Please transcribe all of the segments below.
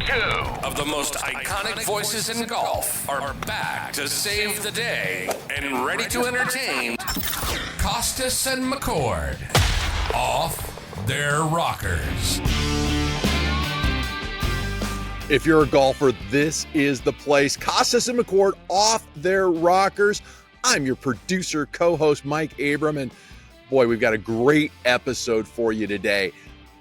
Two of the most iconic voices in golf are back to save the day and ready to entertain Kostis and McCord. Off their rockers. If you're a golfer, this is the place. Kostis and McCord off their rockers. I'm your producer, co-host, Mike Abram, and boy, we've got a great episode for you today.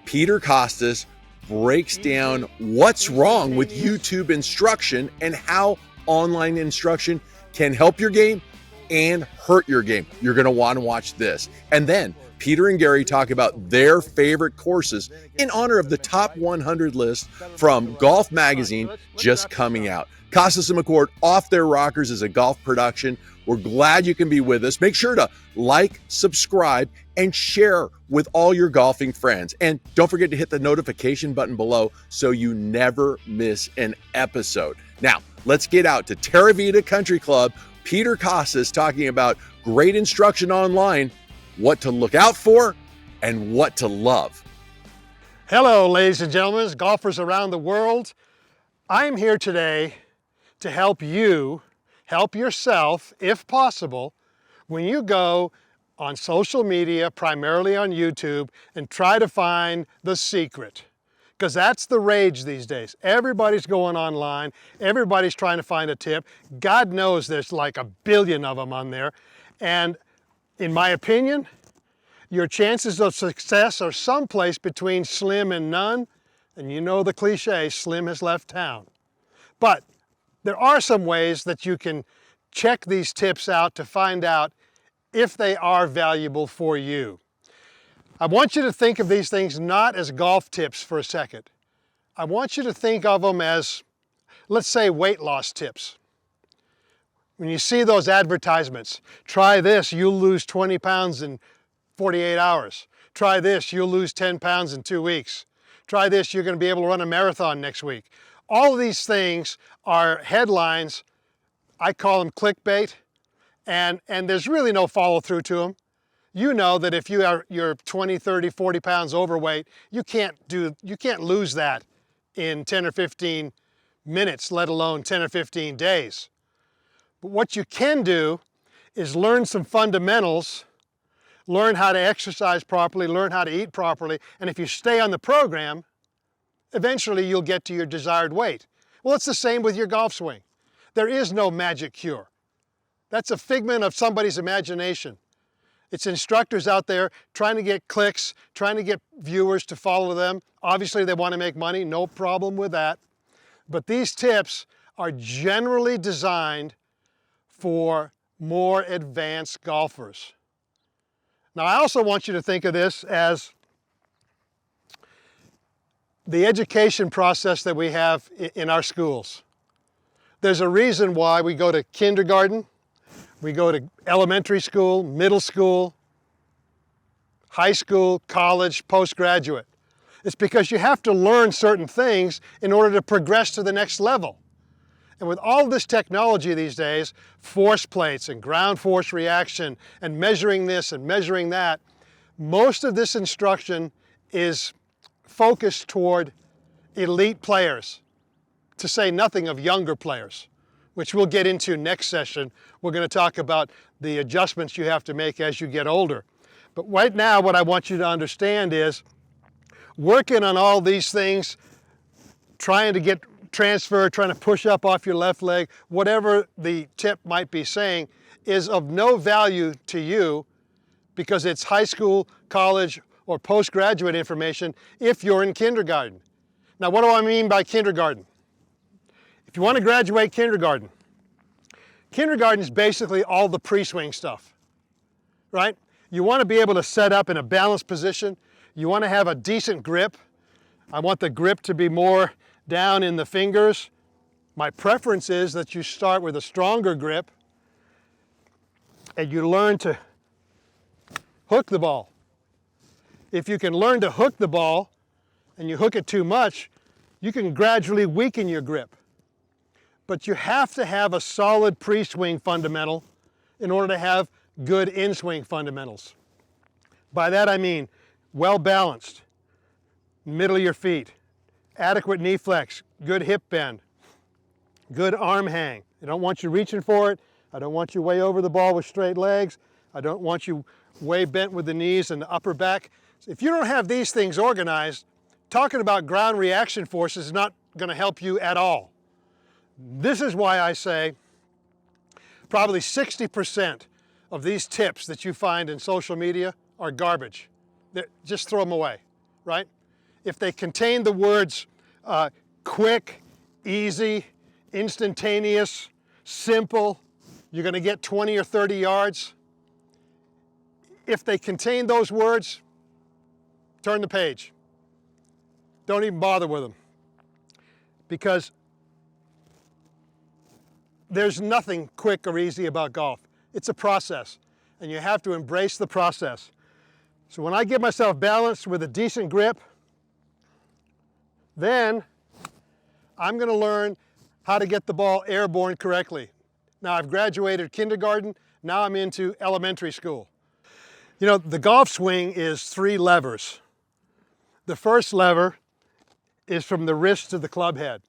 Peter Kostis breaks down what's wrong with YouTube instruction and how online instruction can help your game and hurt your game. You're going to want to watch this. And then Peter and Gary talk about their favorite courses in honor of the top 100 list from Golf Magazine just coming out. Kostis and McCord Off Their Rockers is a golf production. We're glad you can be with us. Make sure to like, subscribe, and share with all your golfing friends. And don't forget to hit the notification button below so you never miss an episode. Now, let's get out to Terra Vita Country Club. Peter Kostis talking about great instruction online, what to look out for, and what to love. Hello, ladies and gentlemen, golfers around the world. I'm here today to help you, help yourself, if possible, when you go on social media, primarily on YouTube, and try to find the secret. Because that's the rage these days. Everybody's going online. Everybody's trying to find a tip. God knows there's like a billion of them on there. And in my opinion, your chances of success are someplace between slim and none. And you know the cliche, slim has left town. But there are some ways that you can check these tips out to find out if they are valuable for you. I want you to think of these things not as golf tips for a second. I want you to think of them as, let's say, weight loss tips. When you see those advertisements, try this, you'll lose 20 pounds in 48 hours. Try this, you'll lose 10 pounds in 2 weeks. Try this, you're going to be able to run a marathon next week. All of these things are headlines. I call them clickbait, and there's really no follow through to them. You know that if you're 20, 30, 40 pounds overweight, you can't lose that in 10 or 15 minutes, let alone 10 or 15 days. But what you can do is learn some fundamentals, learn how to exercise properly, learn how to eat properly, and if you stay on the program, eventually you'll get to your desired weight. Well, it's the same with your golf swing. There is no magic cure. That's a figment of somebody's imagination. It's instructors out there trying to get clicks, trying to get viewers to follow them. Obviously, they want to make money, no problem with that. But these tips are generally designed for more advanced golfers. Now, I also want you to think of this as the education process that we have in our schools. There's a reason why we go to kindergarten, we go to elementary school, middle school, high school, college, postgraduate. It's because you have to learn certain things in order to progress to the next level. And with all this technology these days, force plates and ground force reaction and measuring this and measuring that, most of this instruction is focused toward elite players, to say nothing of younger players, which we'll get into next session. We're going to talk about the adjustments you have to make as you get older. But right now, what I want you to understand is working on all these things, trying to get transfer, trying to push up off your left leg, whatever the tip might be saying, is of no value to you because it's high school, college, or postgraduate information if you're in kindergarten. Now, what do I mean by kindergarten? If you want to graduate kindergarten is basically all the pre-swing stuff, right? You want to be able to set up in a balanced position. You want to have a decent grip. I want the grip to be more down in the fingers. My preference is that you start with a stronger grip and you learn to hook the ball. If you can learn to hook the ball and you hook it too much, you can gradually weaken your grip. But you have to have a solid pre-swing fundamental in order to have good in-swing fundamentals. By that I mean well balanced, middle of your feet, adequate knee flex, good hip bend, good arm hang. I don't want you reaching for it. I don't want you way over the ball with straight legs. I don't want you way bent with the knees and the upper back. If you don't have these things organized, talking about ground reaction force is not going to help you at all. This is why I say probably 60% of these tips that you find in social media are garbage. Just throw them away, right? If they contain the words quick, easy, instantaneous, simple, you're going to get 20 or 30 yards. If they contain those words, turn the page. Don't even bother with them. Because there's nothing quick or easy about golf. It's a process, and you have to embrace the process. So when I get myself balanced with a decent grip, then I'm going to learn how to get the ball airborne correctly. Now I've graduated kindergarten, now I'm into elementary school. You know, the golf swing is 3 levers. The first lever is from the wrist to the club head.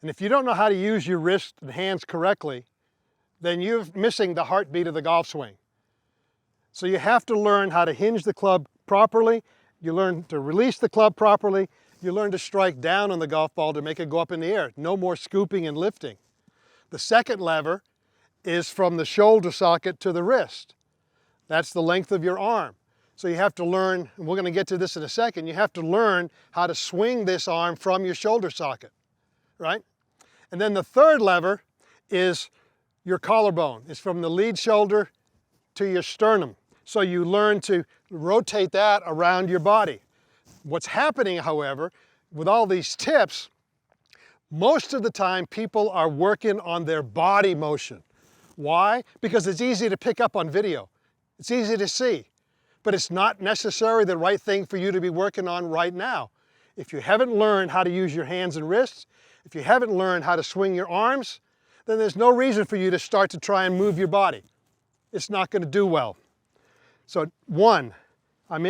And if you don't know how to use your wrist and hands correctly, then you're missing the heartbeat of the golf swing. So you have to learn how to hinge the club properly, you learn to release the club properly, you learn to strike down on the golf ball to make it go up in the air. No more scooping and lifting. The second lever is from the shoulder socket to the wrist. That's the length of your arm. So you have to learn, and we're going to get to this in a second, you have to learn how to swing this arm from your shoulder socket, right? And then the third lever is your collarbone. It's from the lead shoulder to your sternum. So you learn to rotate that around your body. What's happening, however, with all these tips, most of the time people are working on their body motion. Why? Because it's easy to pick up on video. It's easy to see. But it's not necessarily the right thing for you to be working on right now. If you haven't learned how to use your hands and wrists, if you haven't learned how to swing your arms, then there's no reason for you to start to try and move your body. It's not going to do well. So one, I'm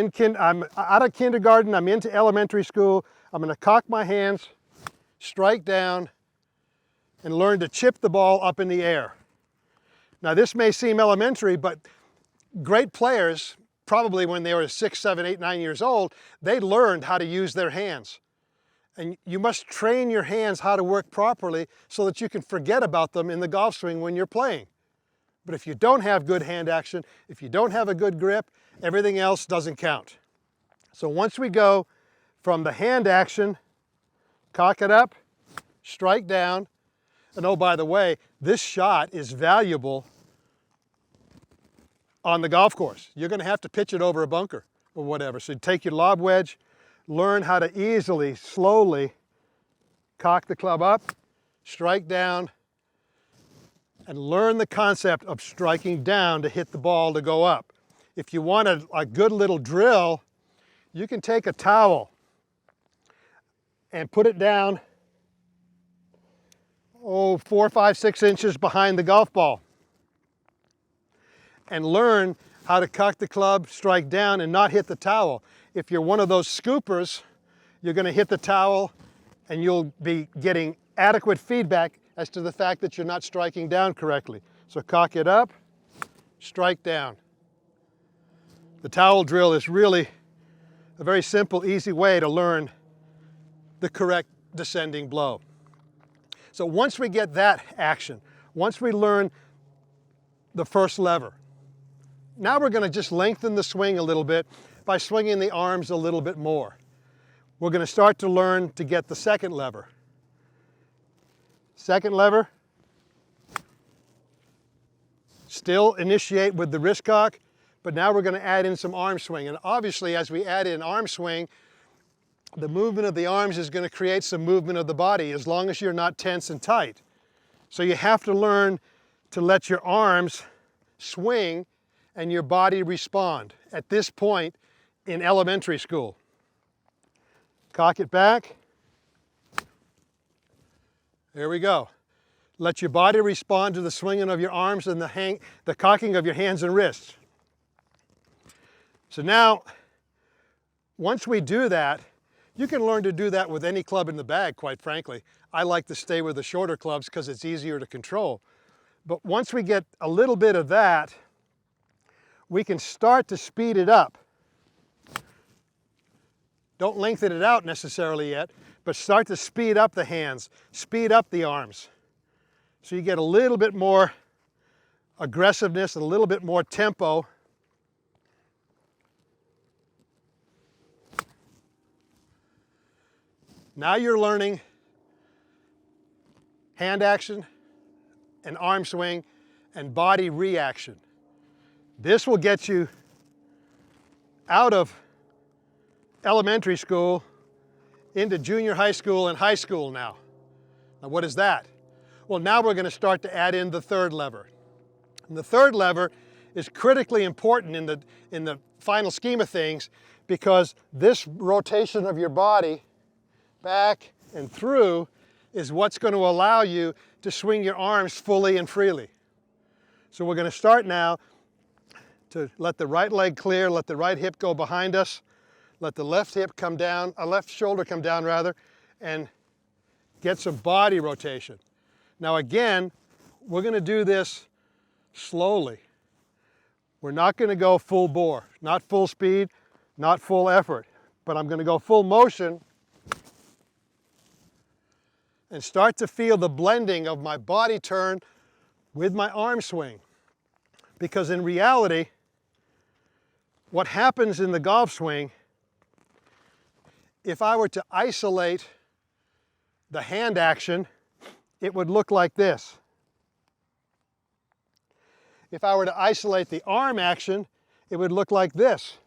out of kindergarten, I'm into elementary school, I'm going to cock my hands, strike down, and learn to chip the ball up in the air. Now this may seem elementary, but great players, probably when they were 6, 7, 8, 9 years old, they learned how to use their hands. And you must train your hands how to work properly so that you can forget about them in the golf swing when you're playing. But if you don't have good hand action, if you don't have a good grip, everything else doesn't count. So once we go from the hand action, cock it up, strike down, and oh, by the way, this shot is valuable on the golf course. You're going to have to pitch it over a bunker or whatever. So take your lob wedge, learn how to easily, slowly cock the club up, strike down, and learn the concept of striking down to hit the ball to go up. If you want a good little drill, you can take a towel and put it down 4, 5, 6 inches behind the golf ball and learn how to cock the club, strike down, and not hit the towel. If you're one of those scoopers, you're going to hit the towel and you'll be getting adequate feedback as to the fact that you're not striking down correctly. So cock it up, strike down. The towel drill is really a very simple, easy way to learn the correct descending blow. So once we get that action, once we learn the first lever, now we're going to just lengthen the swing a little bit by swinging the arms a little bit more. We're going to start to learn to get the second lever. Second lever, still initiate with the wrist cock, but now we're going to add in some arm swing. And obviously, as we add in arm swing, the movement of the arms is going to create some movement of the body as long as you're not tense and tight. So you have to learn to let your arms swing and your body respond at this point in elementary school. Cock it back. There we go. Let your body respond to the swinging of your arms and the cocking of your hands and wrists. So now, once we do that, You can learn to do that with any club in the bag, quite frankly. I like to stay with the shorter clubs because it's easier to control. But once we get a little bit of that, we can start to speed it up. Don't lengthen it out necessarily yet, but start to speed up the hands, speed up the arms. So you get a little bit more aggressiveness and a little bit more tempo. Now you're learning hand action and arm swing and body reaction. This will get you out of elementary school into junior high school and high school now. Now what is that? Well, now we're going to start to add in the third lever. And the third lever is critically important in the final scheme of things, because this rotation of your body back and through is what's going to allow you to swing your arms fully and freely. So we're going to start now to let the right leg clear, let the right hip go behind us, let the left hip come down, left shoulder come down rather, and get some body rotation. Now again, we're going to do this slowly. We're not going to go full bore, not full speed, not full effort, but I'm going to go full motion and start to feel the blending of my body turn with my arm swing. Because in reality, what happens in the golf swing, if I were to isolate the hand action, it would look like this. If I were to isolate the arm action, it would look like this.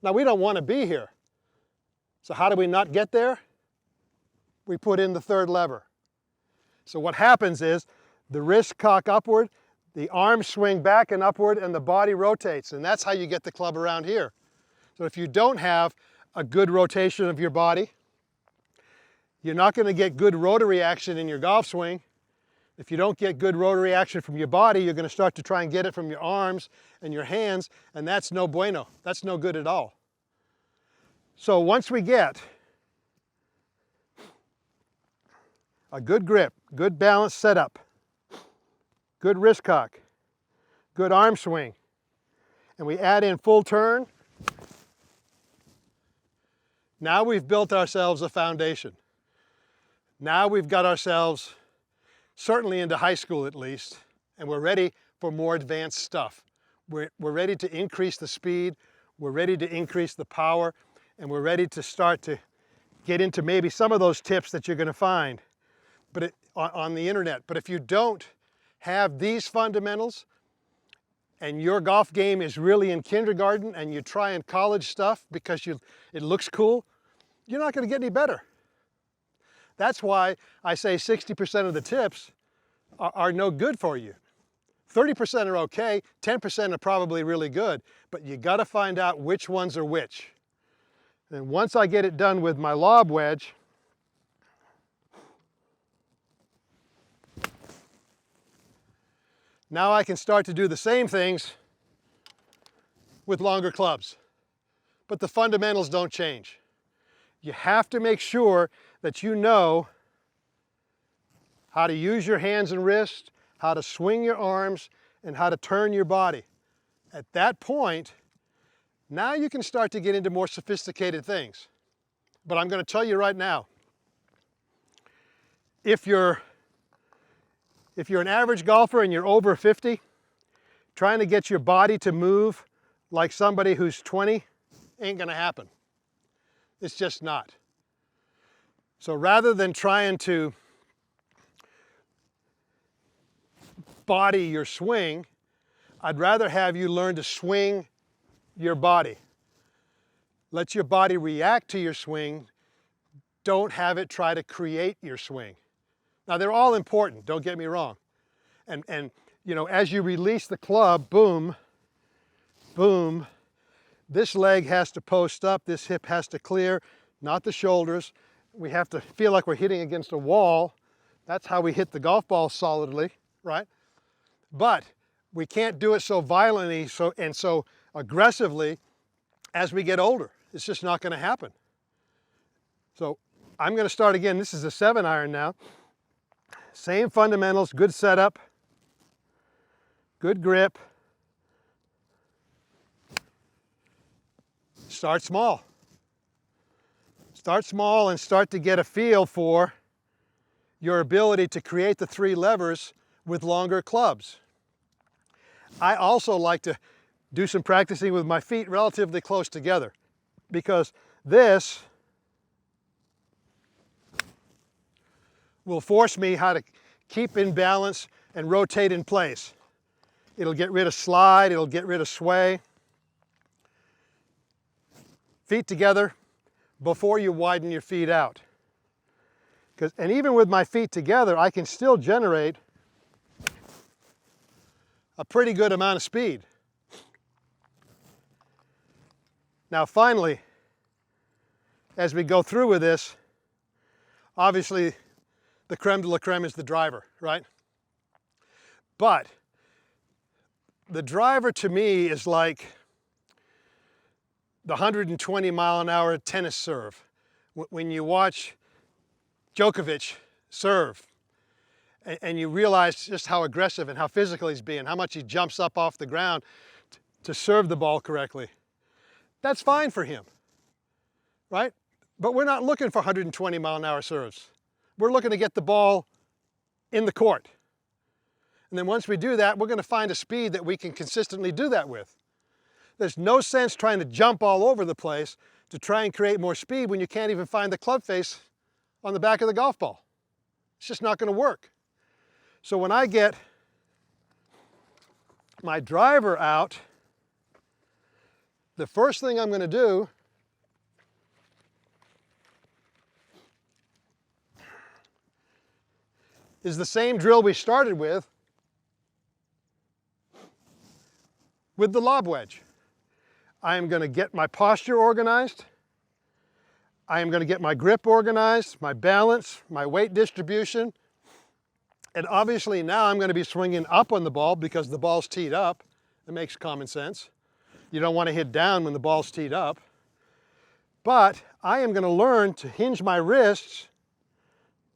Now we don't want to be here. So how do we not get there? We put in the third lever. So what happens is the wrist cock upward, the arms swing back and upward, and the body rotates. And that's how you get the club around here. So if you don't have a good rotation of your body, you're not going to get good rotary action in your golf swing. If you don't get good rotary action from your body, you're going to start to try and get it from your arms and your hands, and that's no bueno. That's no good at all. So once we get a good grip, good balance setup, good wrist cock, good arm swing, and we add in full turn, now we've built ourselves a foundation. Now we've got ourselves, certainly into high school at least, and we're ready for more advanced stuff. We're ready to increase the speed, we're ready to increase the power, and we're ready to start to get into maybe some of those tips that you're going to find on the internet. But if you don't have these fundamentals, and your golf game is really in kindergarten, and you try in college stuff because it looks cool, you're not going to get any better. That's why I say 60% of the tips are no good for you. 30% are okay, 10% are probably really good, but you got to find out which ones are which. And once I get it done with my lob wedge, now I can start to do the same things with longer clubs. But the fundamentals don't change. You have to make sure that you know how to use your hands and wrists, how to swing your arms, and how to turn your body. At that point, now you can start to get into more sophisticated things. But I'm going to tell you right now, if you're an average golfer and you're over 50, trying to get your body to move like somebody who's 20 ain't going to happen. It's just not. So rather than trying to body your swing, I'd rather have you learn to swing your body. Let your body react to your swing. Don't have it try to create your swing. Now they're all important, don't get me wrong. And you know, as you release the club, boom, boom, this leg has to post up, this hip has to clear, not the shoulders. We have to feel like we're hitting against a wall. That's how we hit the golf ball solidly, right? But we can't do it so violently and so aggressively as we get older. It's just not going to happen. So I'm going to start again. This is a 7-iron now. Same fundamentals, good setup, good grip. Start small. Start small and start to get a feel for your ability to create the 3 levers with longer clubs. I also like to do some practicing with my feet relatively close together, because this will force me how to keep in balance and rotate in place. It'll get rid of slide, it'll get rid of sway. Feet together before you widen your feet out. And even with my feet together, I can still generate a pretty good amount of speed. Now finally, as we go through with this, obviously the creme de la creme is the driver, right? But the driver to me is like the 120 mile an hour tennis serve. When you watch Djokovic serve, and you realize just how aggressive and how physical he's being, how much he jumps up off the ground to serve the ball correctly. That's fine for him, right? But we're not looking for 120 mile an hour serves. We're looking to get the ball in the court. And then once we do that, we're going to find a speed that we can consistently do that with. There's no sense trying to jump all over the place to try and create more speed when you can't even find the club face on the back of the golf ball. It's just not going to work. So when I get my driver out, the first thing I'm going to do is the same drill we started with the lob wedge. I am going to get my posture organized. I am going to get my grip organized, my balance, my weight distribution. And obviously now I'm going to be swinging up on the ball because the ball's teed up. It makes common sense. You don't want to hit down when the ball's teed up. But I am going to learn to hinge my wrists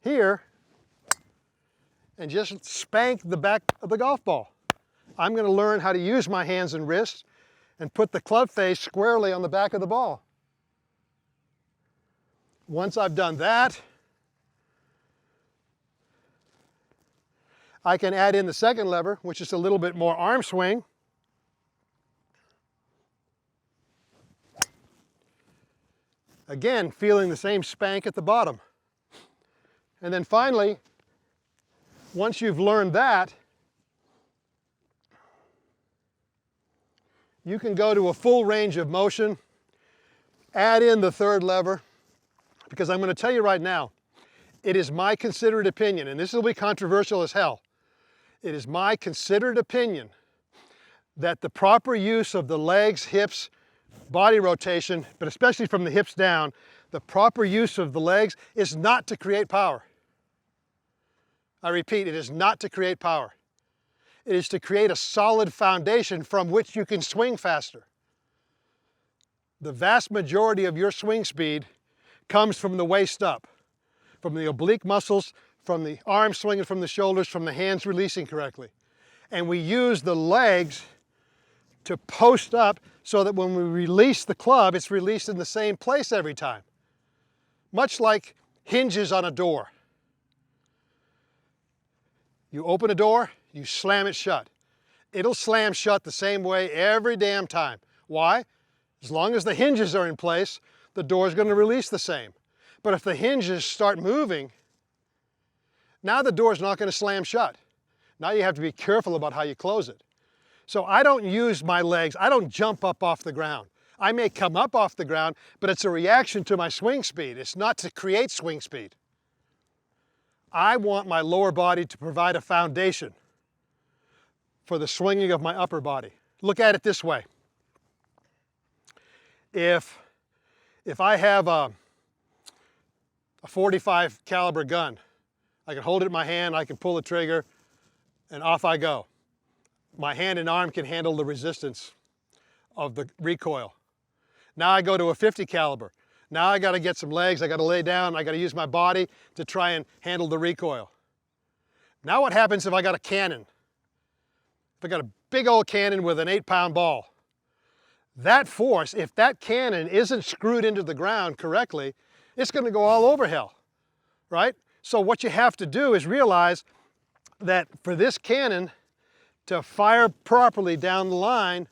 here and just spank the back of the golf ball. I'm going to learn how to use my hands and wrists and put the club face squarely on the back of the ball. Once I've done that, I can add in the second lever, which is a little bit more arm swing. Again, feeling the same spank at the bottom. And then finally, once you've learned that, you can go to a full range of motion, add in the third lever, because I'm going to tell you right now, it is my considered opinion, and this will be controversial as hell. It is my considered opinion that the proper use of the legs, hips, body rotation, but especially from the hips down, the proper use of the legs is not to create power. I repeat, it is not to create power. It is to create a solid foundation from which you can swing faster. The vast majority of your swing speed comes from the waist up, from the oblique muscles, from the arms swinging from the shoulders, from the hands releasing correctly. And we use the legs to post up so that when we release the club, it's released in the same place every time. Much like hinges on a door. You open a door, you slam it shut. It'll slam shut the same way every damn time. Why? As long as the hinges are in place, the door is going to release the same. But if the hinges start moving, now the door is not going to slam shut. Now you have to be careful about how you close it. So I don't use my legs, I don't jump up off the ground. I may come up off the ground, but it's a reaction to my swing speed. It's not to create swing speed. I want my lower body to provide a foundation for the swinging of my upper body. Look at it this way. If I have a 45 caliber gun, I can hold it in my hand, I can pull the trigger, and off I go. My hand and arm can handle the resistance of the recoil. Now I go to a 50 caliber. Now I got to get some legs, I got to lay down, I got to use my body to try and handle the recoil. Now what happens if I got a cannon? If I got a big old cannon with an 8-pound ball? That force, if that cannon isn't screwed into the ground correctly, it's going to go all over hell, right? So what you have to do is realize that for this cannon to fire properly down the line,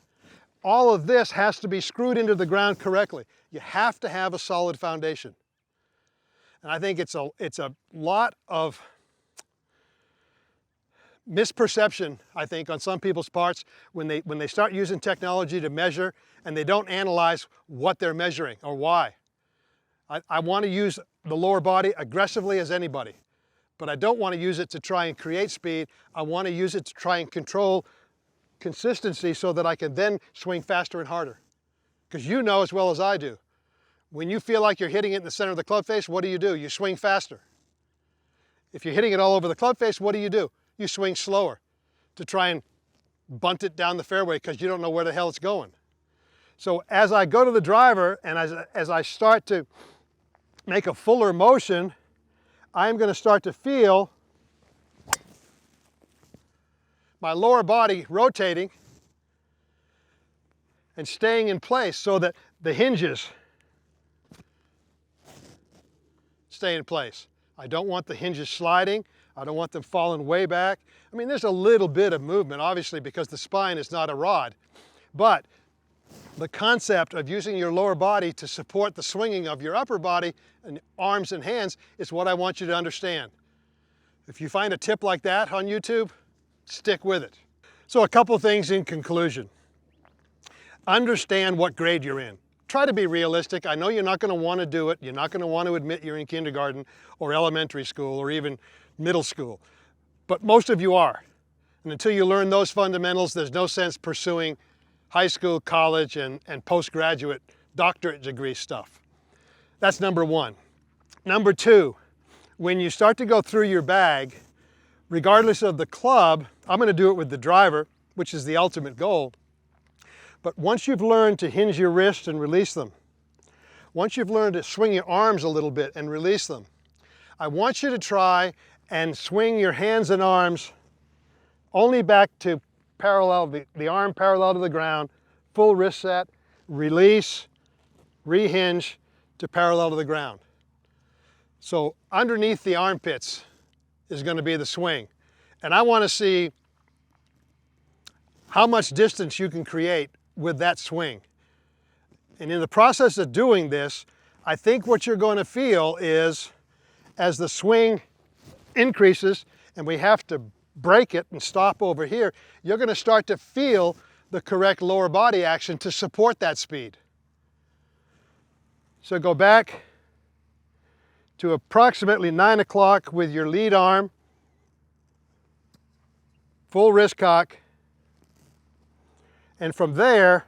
all of this has to be screwed into the ground correctly. You have to have a solid foundation. And I think it's a lot of misperception, I think, on some people's parts when they start using technology to measure and they don't analyze what they're measuring or why. I want to use the lower body aggressively as anybody, but I don't want to use it to try and create speed. I want to use it to try and control consistency so that I can then swing faster and harder. Because you know as well as I do, when you feel like you're hitting it in the center of the club face, what do? You swing faster. If you're hitting it all over the club face, what do? You swing slower to try and bunt it down the fairway because you don't know where the hell it's going. So as I go to the driver and as I start to make a fuller motion, I'm going to start to feel my lower body rotating and staying in place so that the hinges stay in place. I don't want the hinges sliding. I don't want them falling way back. I mean, there's a little bit of movement, obviously, because the spine is not a rod. But the concept of using your lower body to support the swinging of your upper body and arms and hands is what I want you to understand. If you find a tip like that on YouTube, stick with it. So a couple things in conclusion. Understand what grade you're in. Try to be realistic. I know you're not going to want to do it. You're not going to want to admit you're in kindergarten or elementary school or even middle school. But most of you are. And until you learn those fundamentals, there's no sense pursuing high school, college, and postgraduate doctorate degree stuff. That's number one. Number two, when you start to go through your bag, regardless of the club, I'm going to do it with the driver, which is the ultimate goal. But once you've learned to hinge your wrist and release them, once you've learned to swing your arms a little bit and release them, I want you to try and swing your hands and arms only back to parallel, the arm parallel to the ground, full wrist set, release, rehinge to parallel to the ground. So underneath the armpits is going to be the swing. And I want to see how much distance you can create with that swing. And in the process of doing this, I think what you're going to feel is as the swing increases and we have to break it and stop over here, you're going to start to feel the correct lower body action to support that speed. So go back to approximately 9 o'clock with your lead arm, full wrist cock, and from there,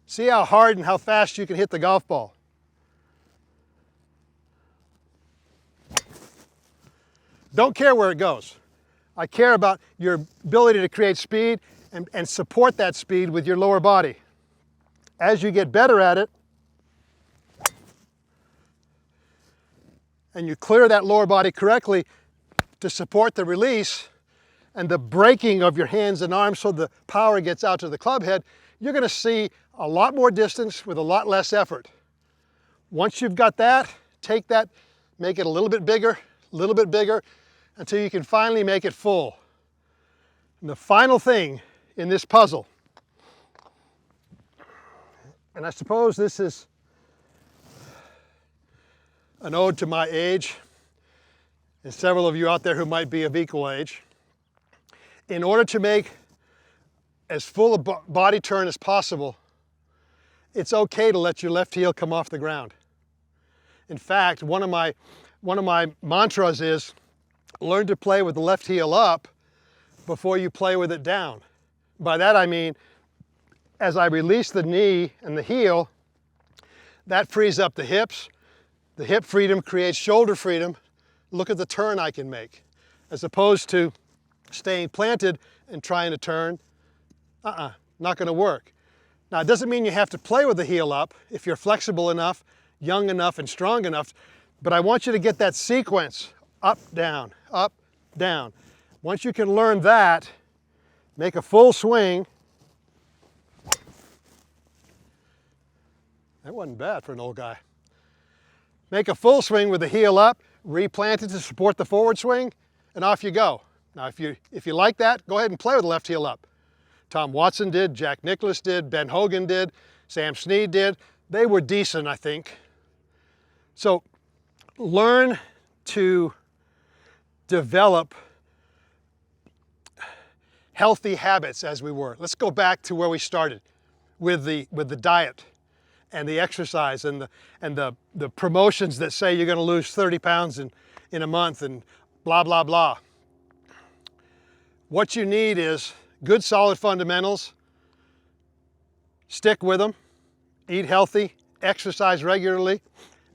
see how hard and how fast you can hit the golf ball. Don't care where it goes. I care about your ability to create speed and support that speed with your lower body. As you get better at it, and you clear that lower body correctly to support the release and the breaking of your hands and arms so the power gets out to the club head, you're going to see a lot more distance with a lot less effort. Once you've got that, take that, make it a little bit bigger, until you can finally make it full. And the final thing in this puzzle, and I suppose this is an ode to my age, and several of you out there who might be of equal age. In order to make as full a body turn as possible, it's okay to let your left heel come off the ground. In fact, one of my mantras is, learn to play with the left heel up before you play with it down. By that I mean, as I release the knee and the heel, that frees up the hips. The hip freedom creates shoulder freedom. Look at the turn I can make, as opposed to staying planted and trying to turn. Not going to work. Now, it doesn't mean you have to play with the heel up if you're flexible enough, young enough, and strong enough, but I want you to get that sequence, up, down, up, down. Once you can learn that, make a full swing. That wasn't bad for an old guy. Make a full swing with the heel up, replant it to support the forward swing, and off you go. Now, if you like that, go ahead and play with the left heel up. Tom Watson did, Jack Nicklaus did, Ben Hogan did, Sam Snead did. They were decent, I think. So learn to develop healthy habits as we were. Let's go back to where we started with the diet and the exercise and the promotions that say you're going to lose 30 pounds in a month and blah, blah, blah. What you need is good solid fundamentals, stick with them, eat healthy, exercise regularly,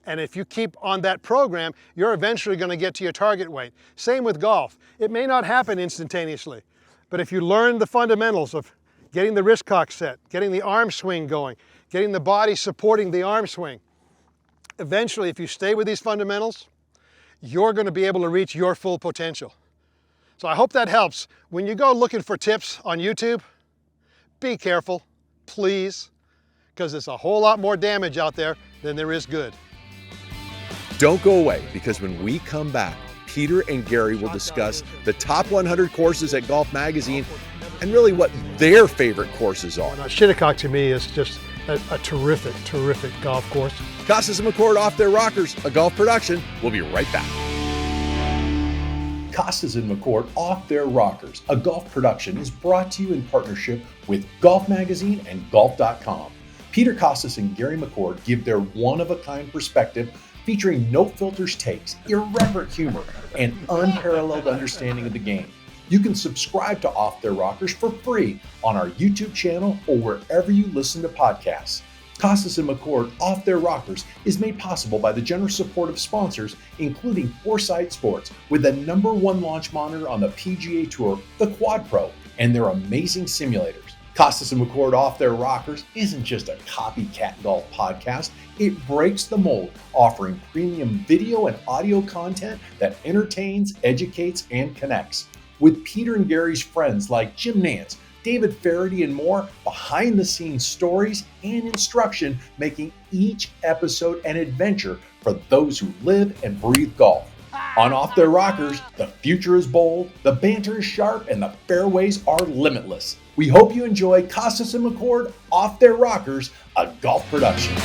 and if you keep on that program, you're eventually going to get to your target weight. Same with golf. It may not happen instantaneously, but if you learn the fundamentals of getting the wrist cock set, getting the arm swing going, getting the body supporting the arm swing, eventually, if you stay with these fundamentals, you're going to be able to reach your full potential. So I hope that helps. When you go looking for tips on YouTube, be careful, please, because there's a whole lot more damage out there than there is good. Don't go away, because when we come back, Peter and Gary will discuss the top 100 courses at Golf Magazine and really what their favorite courses are. Now, Shinnecock to me is just a terrific, terrific golf course. Kostis and McCord Off Their Rockers, a golf production. We'll be right back. Kostis and McCord Off Their Rockers, a golf production, is brought to you in partnership with Golf Magazine and Golf.com. Peter Kostis and Gary McCord give their one-of-a-kind perspective featuring no filters takes, irreverent humor, and unparalleled understanding of the game. You can subscribe to Off Their Rockers for free on our YouTube channel or wherever you listen to podcasts. Kostis and McCord Off Their Rockers is made possible by the generous support of sponsors, including Foresight Sports, with the #1 launch monitor on the PGA Tour, the Quad Pro, and their amazing simulators. Kostis and McCord Off Their Rockers isn't just a copycat golf podcast. It breaks the mold, offering premium video and audio content that entertains, educates, and connects. With Peter and Gary's friends like Jim Nance, David Faraday, and more, behind-the-scenes stories and instruction, making each episode an adventure for those who live and breathe golf. On Off Their Rockers, the future is bold, the banter is sharp, and the fairways are limitless. We hope you enjoy Kostis and McCord Off Their Rockers, a golf production.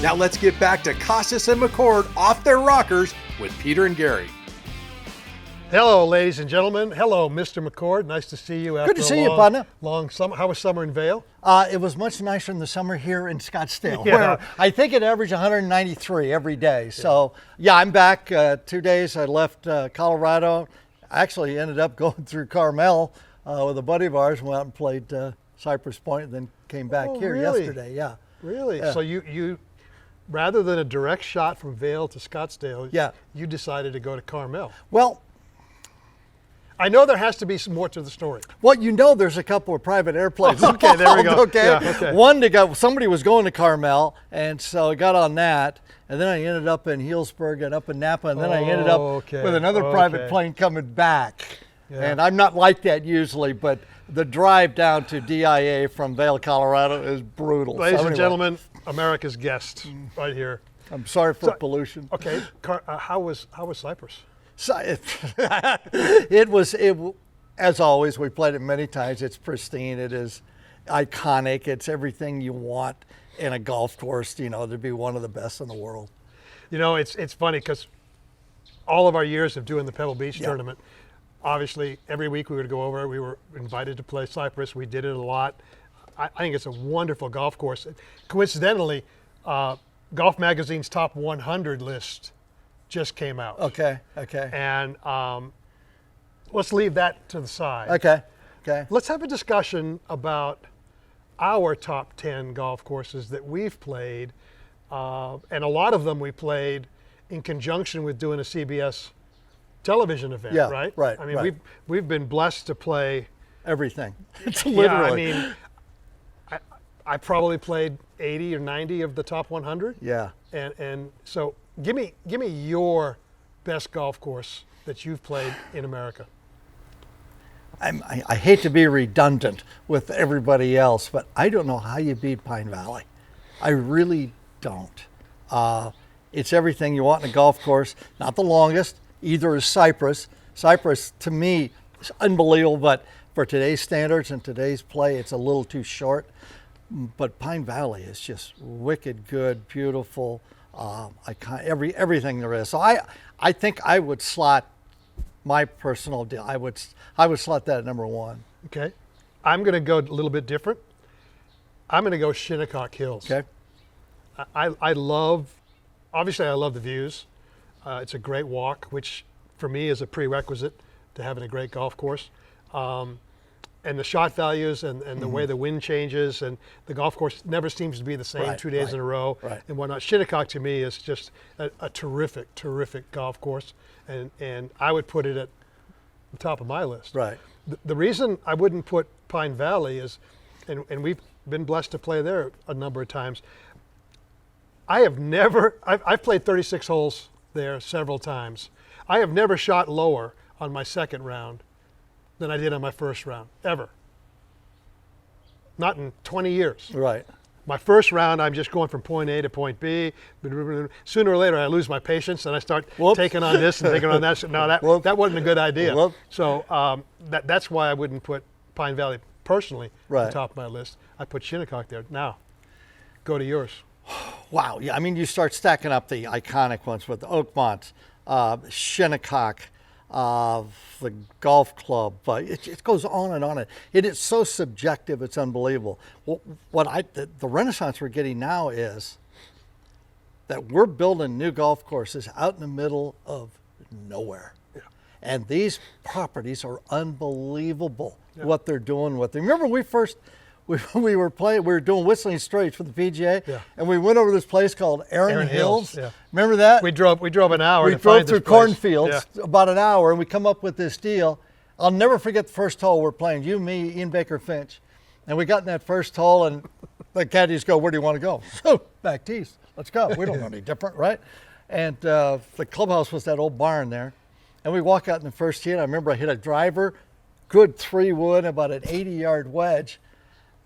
Now let's get back to Kostis and McCord Off Their Rockers with Peter and Gary. Hello, ladies and gentlemen. Hello, Mr. McCord. Nice to see you after Good to see you, partner. Long summer. How was summer in Vail? It was much nicer in the summer here in Scottsdale, Yeah. where I think it averaged 193 every day. So, yeah, I'm back 2 days. I left Colorado. I actually ended up going through Carmel with a buddy of ours and went out and played Cypress Point and then came back here really? yesterday. Yeah. Really? Yeah. So you, rather than a direct shot from Vail to Scottsdale, Yeah. you decided to go to Carmel. Well, I know there has to be some more to the story. you know, there's a couple of private airplanes. Okay, there we go. Okay. Yeah, okay. One to go. Somebody was going to Carmel, and so I got on that, and then I ended up in Healdsburg and up in Napa, and then I ended up Okay, with another private okay. plane coming back. Yeah. And I'm not like that usually, but the drive down to DIA from Vail, Colorado is brutal. Ladies So and anyway, gentlemen, America's guest right here. I'm sorry for pollution. Okay, how was Cyprus? So as always, we played it many times. It's pristine. It is iconic. It's everything you want in a golf course, to be one of the best in the world. You know, it's funny because all of our years of doing the Pebble Beach tournament, obviously every week we would go over. We were invited to play Cyprus. We did it a lot. I think it's a wonderful golf course. Coincidentally, Golf Magazine's top 100 list just came out. Okay. And let's leave that to the side. Okay. Let's have a discussion about our top 10 golf courses that we've played. And a lot of them we played in conjunction with doing a CBS television event, Yeah, right? right, I mean, right. we've been blessed to play everything. It's Yeah, literally. I mean, I probably played 80 or 90 of the top 100. Yeah. And so give me your best golf course that you've played in America. I hate to be redundant with everybody else, but I don't know how you beat Pine Valley. I really don't. It's everything you want in a golf course. Not the longest. Either is Cypress. Cypress, to me, is unbelievable, but for today's standards and today's play, it's a little too short. But Pine Valley is just wicked good, beautiful, everything there is. So I think I would slot my personal deal. I would slot that at number one. Okay. I'm going to go a little bit different. I'm going to go Shinnecock Hills. Okay. I love the views. It's a great walk, which for me is a prerequisite to having a great golf course. And the shot values and the way the wind changes, and the golf course never seems to be the same 2 days in a row and whatnot. Shinnecock to me is just a terrific, terrific golf course, and I would put it at the top of my list. Right. The reason I wouldn't put Pine Valley is, and we've been blessed to play there a number of times. I've played 36 holes there several times. I have never shot lower on my second round than I did on my first round, ever. Not in 20 years. Right. My first round, I'm just going from point A to point B. Sooner or later, I lose my patience and I start taking on this and taking on that. No, that wasn't a good idea. So that's why I wouldn't put Pine Valley personally at the top of my list. I put Shinnecock there. Now, go to yours. Wow. Yeah. I mean, you start stacking up the iconic ones with the Oakmont, Shinnecock, the golf club. It goes on and on. It is so subjective. It's unbelievable. The renaissance we're getting now is that we're building new golf courses out in the middle of nowhere. Yeah. And these properties are unbelievable. Yeah. What they're doing with them. Remember we were doing Whistling Straits for the PGA, and we went over this place called Erin Hills. Yeah. Remember that? We drove an hour. We drove through cornfields about an hour, and we come up with this deal. I'll never forget the first hole we're playing. You, me, Ian Baker Finch, and we got in that first hole, and the caddies go, "Where do you want to go?" So back tees. Let's go. We don't know any different, right? And the clubhouse was that old barn there, and we walk out in the first tee. And I remember I hit a driver, good 3-wood, about an 80-yard wedge.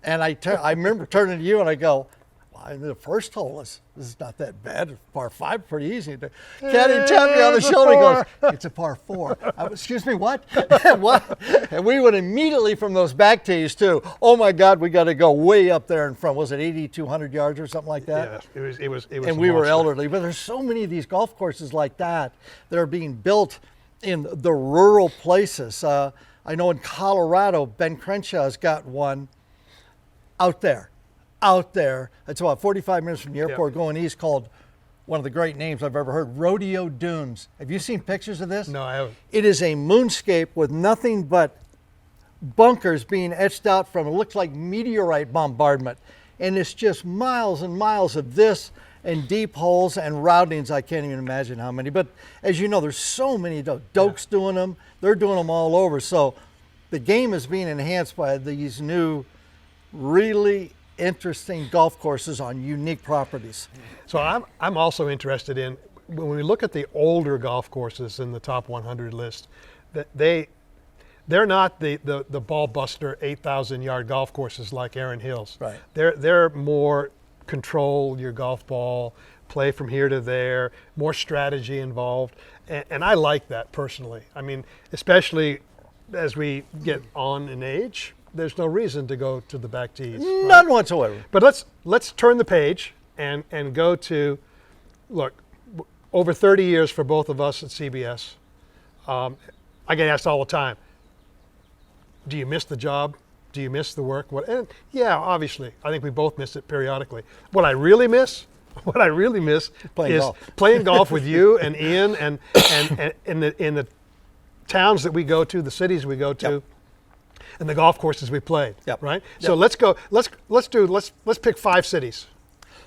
And I remember turning to you and I go, well, the first hole this is not that bad. Par 5, pretty easy. Caddy tapped me on the shoulder and goes, "It's a par 4. Excuse me, what? What? And we went immediately from those back tees to, oh my God, we got to go way up there in front. Was it 8,200 yards or something like that? Yeah, it was. And we were elderly. But there's so many of these golf courses like that are being built in the rural places. I know in Colorado, Ben Crenshaw's got one out there. It's about 45 minutes from the airport going east, called one of the great names I've ever heard, Rodeo Dunes. Have you seen pictures of this? No, I haven't. It is a moonscape with nothing but bunkers being etched out from, it looks like meteorite bombardment. And it's just miles and miles of this and deep holes and routings. I can't even imagine how many. But as you know, there's so many. Doak's doing them. They're doing them all over. So the game is being enhanced by these new really interesting golf courses on unique properties. So I'm also interested in, when we look at the older golf courses in the top 100 list, that they're not the ball buster 8,000 yard golf courses like Erin Hills. Right. They're more control your golf ball, play from here to there, more strategy involved, and I like that personally. I mean, especially as we get on in age, there's no reason to go to the back tees. None whatsoever. But let's turn the page and go to, look, over 30 years for both of us at CBS. I get asked all the time, do you miss the job? Do you miss the work? And yeah, obviously, I think we both miss it periodically. What I really miss is playing golf with you and Ian and in the towns that we go to, the cities we go to. And the golf courses we played, right? So let's pick 5 cities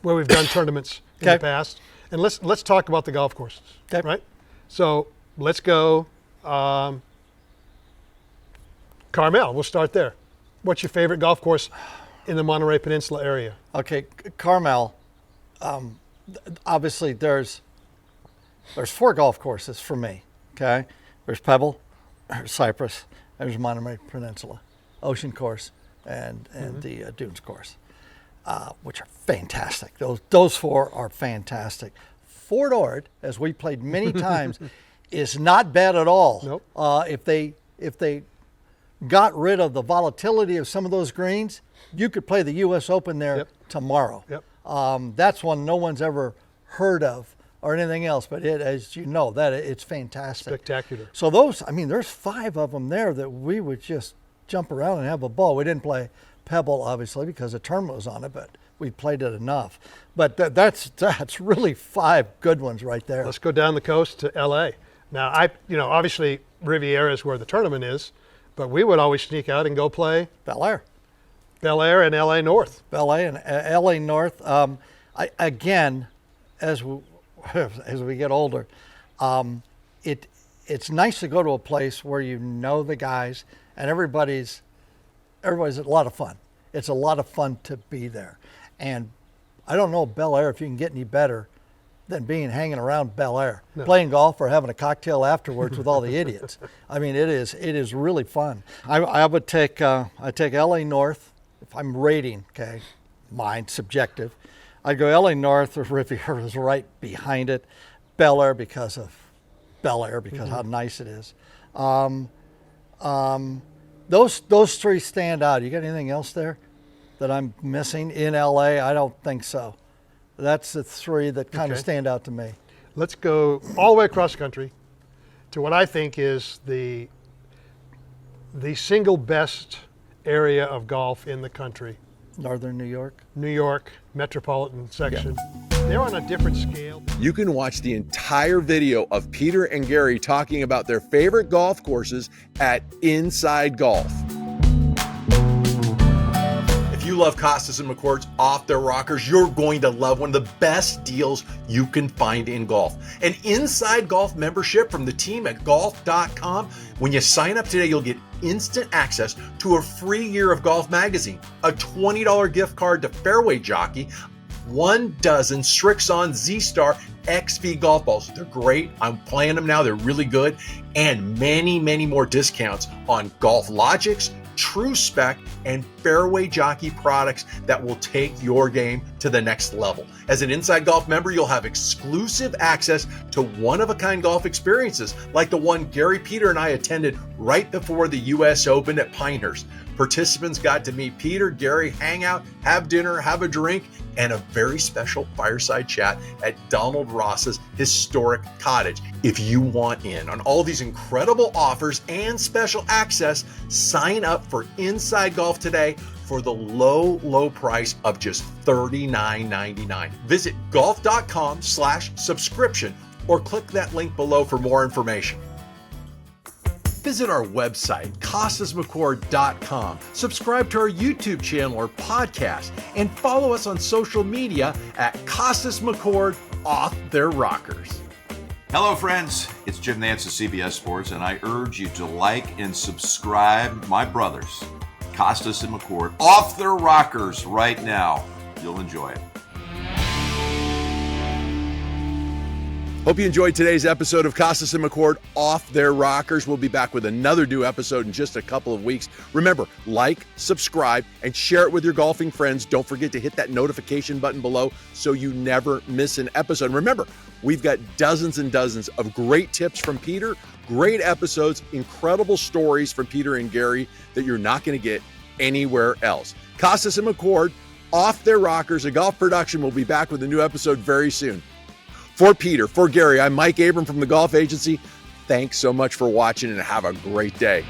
where we've done tournaments in the past, and let's talk about the golf courses, right? So let's go Carmel, we'll start there. What's your favorite golf course in the Monterey Peninsula area? Okay, Carmel. Obviously, there's 4 golf courses for me. Okay, there's Pebble, there's Cypress, there's Monterey Peninsula, Ocean Course, and the Dunes Course, which are fantastic. Those 4 are fantastic. Fort Ord, as we played many times, is not bad at all. Nope. If they got rid of the volatility of some of those greens, you could play the U.S. Open there tomorrow. Yep. That's one no one's ever heard of or anything else, but as you know, it's fantastic. Spectacular. So there's 5 of them there that we would just jump around and have a ball. We didn't play Pebble, obviously, because the tournament was on it, but we played it enough. But that's really 5 good ones right there. Let's go down the coast to L.A. Now, obviously Riviera is where the tournament is, but we would always sneak out and go play Bel Air and L.A. North. Bel Air and L.A. North. As we get older, it's nice to go to a place where you know the guys and everybody's a lot of fun. It's a lot of fun to be there. And I don't know Bel Air if you can get any better than hanging around Bel Air, playing golf or having a cocktail afterwards with all the idiots. I mean, it is really fun. I would take LA North if I'm rating. Okay, mine subjective. I'd go LA North or Riviera is right behind it. Bel Air because how nice it is. Those 3 stand out. You got anything else there that I'm missing in LA? I don't think so. That's the 3 that kind of stand out to me. Let's go all the way across the country to what I think is the single best area of golf in the country. Northern New York? New York metropolitan section. They're on a different scale. You can watch the entire video of Peter and Gary talking about their favorite golf courses at Inside Golf. If you love Kostis and McCord's Off Their Rockers, you're going to love one of the best deals you can find in golf. An Inside Golf membership from the team at golf.com. When you sign up today, you'll get instant access to a free year of Golf Magazine, a $20 gift card to Fairway Jockey, 1 dozen Strixon Z-Star XV golf balls. They're great. I'm playing them now. They're really good. And many, many more discounts on Golf Logics, True Spec, and Fairway Jockey products that will take your game to the next level. As an Inside Golf member, you'll have exclusive access to one-of-a-kind golf experiences like the one Gary, Peter, and I attended right before the U.S. Open at Pinehurst. Participants got to meet Peter, Gary, hang out, have dinner, have a drink, and a very special fireside chat at Donald Ross's historic cottage. If you want in on all these incredible offers and special access, sign up for Inside Golf today for the low price of just $39.99. Visit golf.com/subscription or click that link below for more information. Visit our website, KostisMcCord.com. Subscribe to our YouTube channel or podcast, and follow us on social media at Kostis McCord Off Their Rockers. Hello, friends. It's Jim Nance of CBS Sports, and I urge you to like and subscribe my brothers, Kostis and McCord, Off Their Rockers right now. You'll enjoy it. Hope you enjoyed today's episode of Kostis and McCord Off Their Rockers. We'll be back with another new episode in just a couple of weeks. Remember, like, subscribe, and share it with your golfing friends. Don't forget to hit that notification button below so you never miss an episode. And remember, we've got dozens and dozens of great tips from Peter, great episodes, incredible stories from Peter and Gary that you're not going to get anywhere else. Kostis and McCord Off Their Rockers, a golf production. We'll be back with a new episode very soon. For Peter, for Gary, I'm Mike Abram from the Golf Agency. Thanks so much for watching and have a great day.